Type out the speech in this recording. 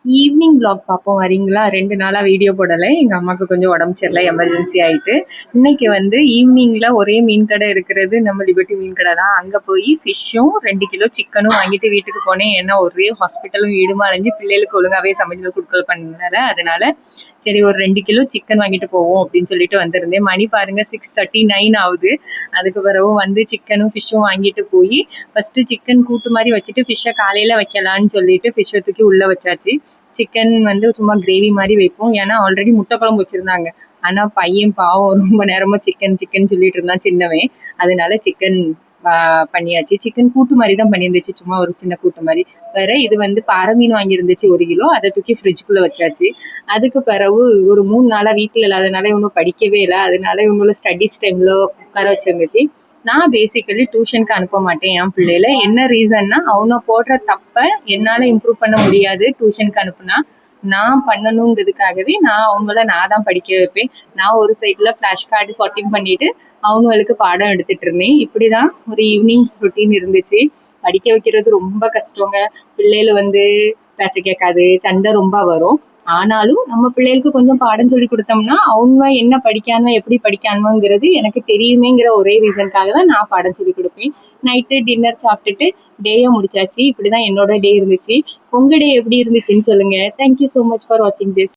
Evening vlog பார்ப்போம் வரீங்களா? 2 நாளா வீடியோ போடலை. எங்கள் அம்மாவுக்கு கொஞ்சம் உடம்பு சரியில்லை, எமர்ஜென்சி ஆகிட்டு. இன்னைக்கு வந்து ஈவினிங்கில் ஒரே மீன் கடை இருக்கிறது நம்ம லிபர்ட்டி மீன் கடை தான். அங்கே போய் ஃபிஷ்ஷும் 2 கிலோ சிக்கனும் வாங்கிட்டு வீட்டுக்கு போனேன். ஏன்னா ஒரே ஹாஸ்பிட்டலும் வீடுமா அலைஞ்சு பிள்ளைகளுக்கு ஒழுங்காகவே சமைச்சு கொடுக்கல் பண்ணல. அதனால சரி ஒரு 2 கிலோ சிக்கன் வாங்கிட்டு போவோம் அப்படின்னு சொல்லிட்டு வந்திருந்தேன். மணி பாருங்க 6:39 ஆகுது. அதுக்கு பிறகு வந்து சிக்கனும் ஃபிஷ்ஷும் வாங்கிட்டு போய் ஃபர்ஸ்ட் சிக்கன் கூட்டு மாதிரி வச்சுட்டு ஃபிஷ்ஷை காலையில் வைக்கலான்னு சொல்லிட்டு ஃபிஷ்ஷை தூக்கி உள்ளே வச்சாச்சு. சிக்கன் வந்து சும்மா கிரேவி மாதிரி வைப்போம். ஏன்னா ஆல்ரெடி முட்டை குழம்பு வச்சிருந்தாங்க. ஆனா பையன் பாவம் ரொம்ப நேரமா சிக்கன் சிக்கன் சொல்லிட்டு இருந்தான் சின்னவன். அதனால சிக்கன் பண்ணியாச்சு. சிக்கன் கூட்டு மாதிரி தான் பண்ணியிருந்துச்சு, சும்மா ஒரு சின்ன கூட்டு மாதிரி. வேற இது வந்து பாறை மீன் வாங்கியிருந்துச்சு 1 கிலோ. அதை தூக்கி ஃப்ரிட்ஜுக்குள்ள வச்சாச்சு. அதுக்கு பிறகு ஒரு 3 நாளா வீட்டில் இல்லாதனால இவனும் படிக்கவே இல்லை. அதனால இவங்களோட ஸ்டடீஸ் டைம்ல உட்கார வச்சிருந்துச்சு. நான் பேசிக்கலி டியூஷனுக்கு அனுப்ப மாட்டேன் என் பிள்ளையில. என்ன ரீசன்னா அவனை போடுற தப்ப என்னால இம்ப்ரூவ் பண்ண முடியாது. டியூஷனுக்கு அனுப்புனா நான் பண்ணணுங்கிறதுக்காகவே நான் தான் படிக்க வைப்பேன். நான் ஒரு சைட்ல ஃபிளாஷ் கார்டு ஷார்ட்டிங் பண்ணிட்டு அவங்களுக்கு பாடம் எடுத்துட்டு இருந்தேன். இப்படிதான் ஒரு ஈவினிங் ரொட்டீன் இருந்துச்சு. படிக்க வைக்கிறது ரொம்ப கஷ்டங்க. பிள்ளைகள் வந்து பேச்ச கேட்காது, சண்டை ரொம்ப வரும். ஆனாலும் நம்ம பிள்ளைகளுக்கு கொஞ்சம் பாடம் சொல்லி கொடுத்தோம்னா அவங்க என்ன படிக்காம எப்படி படிக்காமங்கிறது எனக்கு தெரியுமேங்கிற ஒரே ரீசனுக்காக தான் நான் பாடம் சொல்லி கொடுப்பேன். நைட்டு டின்னர் சாப்பிட்டுட்டு டேயை முடிச்சாச்சு. இப்படிதான் என்னோட டே இருந்துச்சு. உங்க டே எப்படி இருந்துச்சுன்னு சொல்லுங்க. தேங்க்யூ ஸோ மச் ஃபார் வாட்சிங் திஸ்.